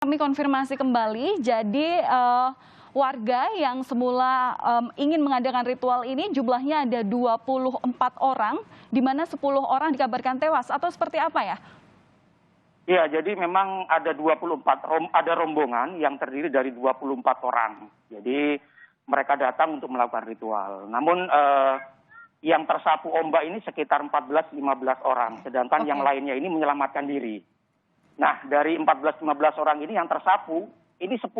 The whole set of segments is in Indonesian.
kami konfirmasi kembali, jadi warga yang semula ingin mengadakan ritual ini jumlahnya ada 24 orang, di mana 10 orang dikabarkan tewas, atau seperti apa ya? Iya, jadi memang ada 24 ada rombongan yang terdiri dari 24 orang. Jadi mereka datang untuk melakukan ritual. Namun yang tersapu ombak ini sekitar 14-15 orang, sedangkan yang lainnya ini menyelamatkan diri. Nah, dari 14-15 orang ini yang tersapu, ini 10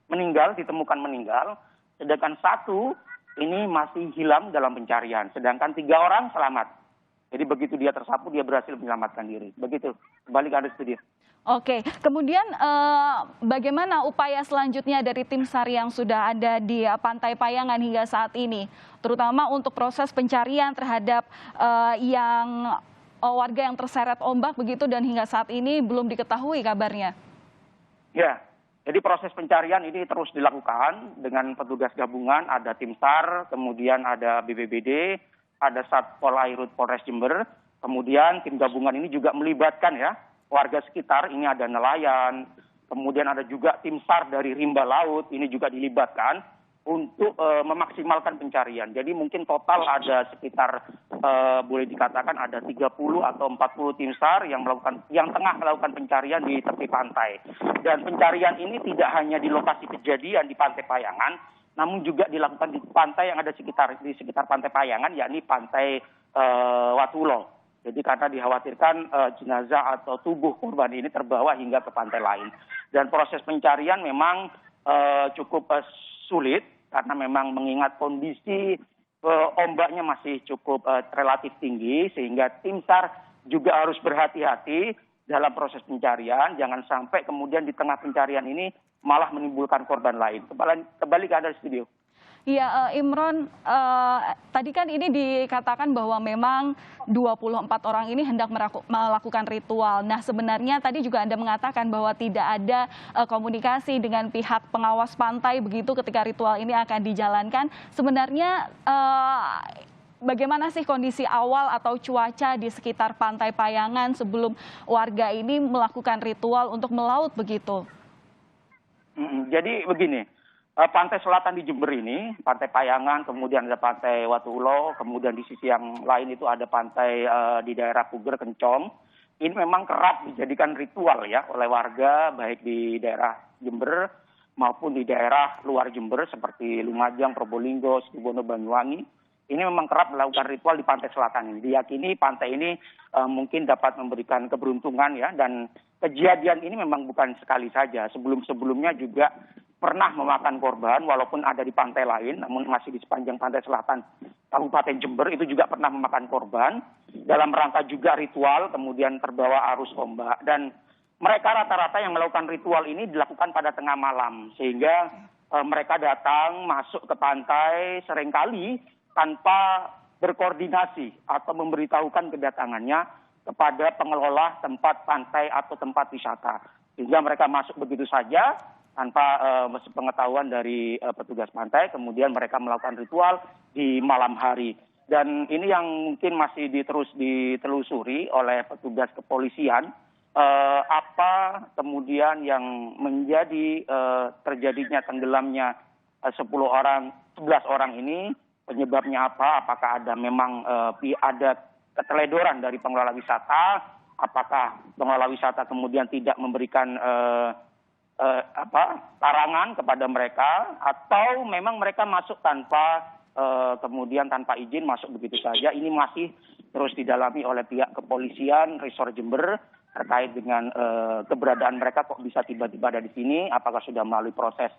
meninggal, ditemukan meninggal, sedangkan 1 ini masih hilang dalam pencarian, sedangkan 3 orang selamat. Jadi begitu dia tersapu, dia berhasil menyelamatkan diri. Begitu, kembali ke Anda studio. Oke, kemudian bagaimana upaya selanjutnya dari tim SAR yang sudah ada di Pantai Payangan hingga saat ini, terutama untuk proses pencarian terhadap warga yang terseret ombak begitu dan hingga saat ini belum diketahui kabarnya? Ya, jadi proses pencarian ini terus dilakukan dengan petugas gabungan, ada tim SAR, kemudian ada BPBD, ada Satpol Airut Polres Jember, kemudian tim gabungan ini juga melibatkan ya warga sekitar, ini ada nelayan, kemudian ada juga tim SAR dari Rimba Laut, ini juga dilibatkan untuk memaksimalkan pencarian. Jadi mungkin total ada sekitar boleh dikatakan ada 30 atau 40 tim SAR yang tengah melakukan pencarian di tepi pantai. Dan pencarian ini tidak hanya di lokasi kejadian di Pantai Payangan, namun juga dilakukan di pantai yang ada di sekitar Pantai Payangan, yakni Pantai Watulo. Jadi karena dikhawatirkan jenazah atau tubuh korban ini terbawa hingga ke pantai lain. Dan proses pencarian memang cukup sulit karena memang mengingat kondisi ombaknya masih cukup relatif tinggi, sehingga tim SAR juga harus berhati-hati dalam proses pencarian, jangan sampai kemudian di tengah pencarian ini malah menimbulkan korban lain. Kembali ke Anda studio. Iya, Imron, tadi kan ini dikatakan bahwa memang 24 orang ini hendak melakukan ritual. Nah, sebenarnya tadi juga Anda mengatakan bahwa tidak ada komunikasi dengan pihak pengawas pantai begitu ketika ritual ini akan dijalankan. Sebenarnya bagaimana sih kondisi awal atau cuaca di sekitar Pantai Payangan sebelum warga ini melakukan ritual untuk melaut begitu? Jadi begini. Pantai selatan di Jember ini, Pantai Payangan, kemudian ada Pantai Watulo, kemudian di sisi yang lain itu ada pantai di daerah Puger, Kencong. Ini memang kerap dijadikan ritual ya oleh warga, baik di daerah Jember maupun di daerah luar Jember seperti Lumajang, Probolinggo, Situbondo, Banyuwangi. Ini memang kerap melakukan ritual di pantai selatan ini. Diyakini pantai ini mungkin dapat memberikan keberuntungan ya, dan kejadian ini memang bukan sekali saja. Sebelum-sebelumnya juga pernah memakan korban walaupun ada di pantai lain, namun masih di sepanjang pantai selatan Kabupaten Jember itu juga pernah memakan korban dalam rangka juga ritual, kemudian terbawa arus ombak. Dan mereka rata-rata yang melakukan ritual ini dilakukan pada tengah malam, sehingga mereka datang masuk ke pantai seringkali tanpa berkoordinasi atau memberitahukan kedatangannya kepada pengelola tempat pantai atau tempat wisata, sehingga mereka masuk begitu saja tanpa sepengetahuan dari petugas pantai, kemudian mereka melakukan ritual di malam hari. Dan ini yang mungkin masih terus ditelusuri oleh petugas kepolisian, apa kemudian yang menjadi terjadinya tenggelamnya 11 orang ini, penyebabnya apa, apakah ada memang ada keteledoran dari pengelola wisata, apakah pengelola wisata kemudian tidak memberikan larangan kepada mereka, atau memang mereka masuk kemudian tanpa izin masuk begitu saja. Ini masih terus didalami oleh pihak kepolisian Resor Jember terkait dengan keberadaan mereka kok bisa tiba-tiba ada di sini, apakah sudah melalui proses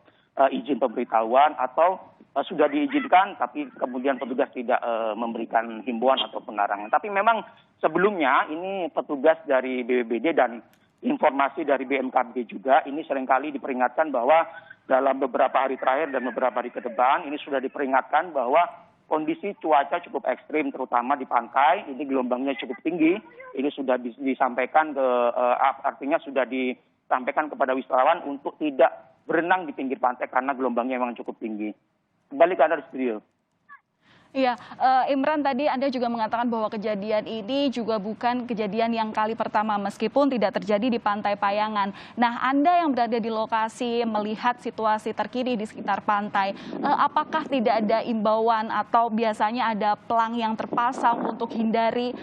izin pemberitahuan atau sudah diizinkan tapi kemudian petugas tidak memberikan himbauan atau larangan. Tapi memang sebelumnya ini petugas dari BPBD dan informasi dari BMKG juga ini seringkali diperingatkan bahwa dalam beberapa hari terakhir dan beberapa hari ke depan ini sudah diperingatkan bahwa kondisi cuaca cukup ekstrim terutama di pantai, ini gelombangnya cukup tinggi. Ini sudah disampaikan artinya sudah disampaikan kepada wisatawan untuk tidak berenang di pinggir pantai karena gelombangnya memang cukup tinggi. Kembali ke Anda di studio. Iya, Imran, tadi Anda juga mengatakan bahwa kejadian ini juga bukan kejadian yang kali pertama meskipun tidak terjadi di Pantai Payangan. Nah, Anda yang berada di lokasi melihat situasi terkini di sekitar pantai, apakah tidak ada imbauan atau biasanya ada pelang yang terpasang untuk hindari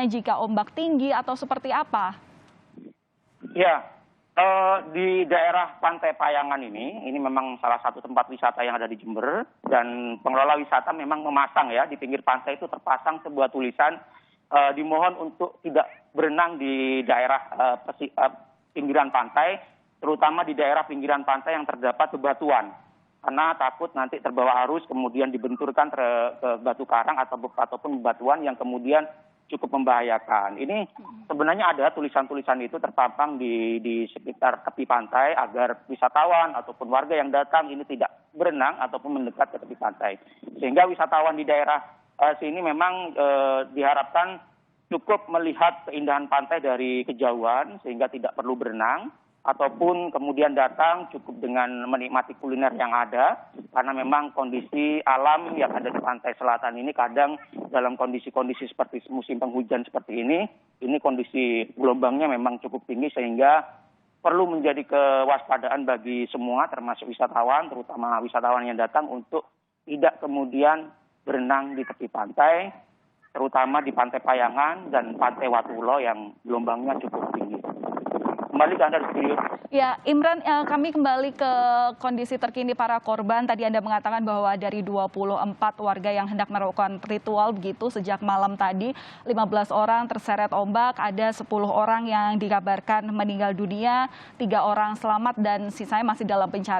jika ombak tinggi atau seperti apa? Ya, di daerah Pantai Payangan ini memang salah satu tempat wisata yang ada di Jember, dan pengelola wisata memang memasang ya, di pinggir pantai itu terpasang sebuah tulisan dimohon untuk tidak berenang di daerah pinggiran pantai, terutama di daerah pinggiran pantai yang terdapat bebatuan. Karena takut nanti terbawa arus kemudian dibenturkan ke batu karang ataupun bebatuan yang kemudian cukup membahayakan. Ini sebenarnya ada tulisan-tulisan itu terpampang di sekitar tepi pantai agar wisatawan ataupun warga yang datang ini tidak berenang ataupun mendekat ke tepi pantai. Sehingga wisatawan di daerah sini memang diharapkan cukup melihat keindahan pantai dari kejauhan sehingga tidak perlu berenang, ataupun kemudian datang cukup dengan menikmati kuliner yang ada, karena memang kondisi alam yang ada di pantai selatan ini kadang dalam kondisi-kondisi seperti musim penghujan seperti ini kondisi gelombangnya memang cukup tinggi sehingga perlu menjadi kewaspadaan bagi semua termasuk wisatawan, terutama wisatawan yang datang untuk tidak kemudian berenang di tepi pantai, terutama di Pantai Payangan dan Pantai Watulo yang gelombangnya cukup tinggi. Kembali ke Anda di studio. Ya, Imran, kami kembali ke kondisi terkini para korban. Tadi Anda mengatakan bahwa dari 24 warga yang hendak melakukan ritual begitu sejak malam tadi, 15 orang terseret ombak, ada 10 orang yang dikabarkan meninggal dunia, 3 orang selamat dan sisanya masih dalam pencarian.